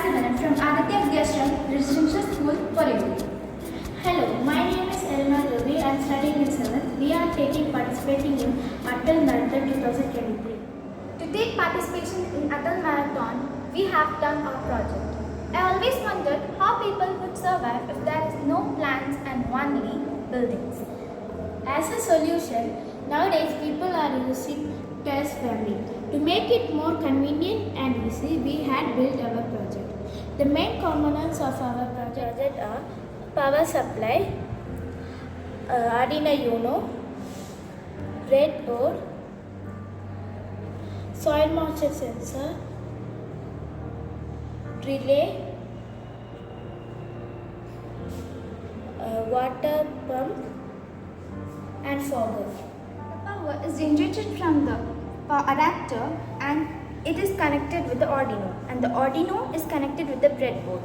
Sivanan from Aditya Vidyashram Residential School, Porivali. Hello, my name is Elma Ravi. I am studying in 7th. We are participating in Atal Marathon 2023. To take participation in Atal Marathon, we have done our project. I always wondered how people would survive if there is no plants and only buildings. As a solution, nowadays people are using terrace farming. To make it more convenient and easy, we had built our project. The main components of our project are power supply, Arduino Uno, red ore, soil moisture sensor, relay, water pump, and fogger. The power is generated from the adapter and it is connected with the Arduino, and the Arduino is connected with the breadboard.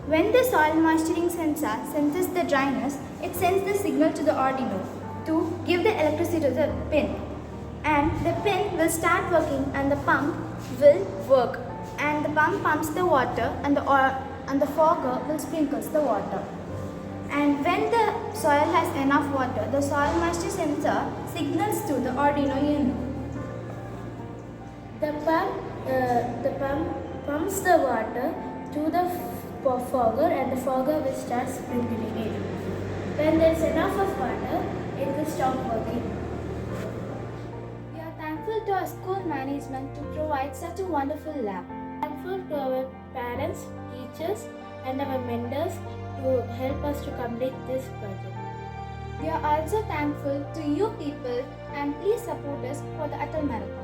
When the soil moisturing sensor senses the dryness, it sends the signal to the Arduino to give the electricity to the pin, and the pin will start working and the pump will work, and the pump pumps the water and the fogger will sprinkles the water. And when the soil has enough water, the soil moisture sensor signals to the Arduino Uno. The pump pumps the water to the fogger, and the fogger will start sprinkling it. When there is enough of water, it will stop working. We are thankful to our school management to provide such a wonderful lab. Thankful to our parents, teachers, and our mentors to help us to complete this project. We are also thankful to you people, and please support us for the Atal Marathon.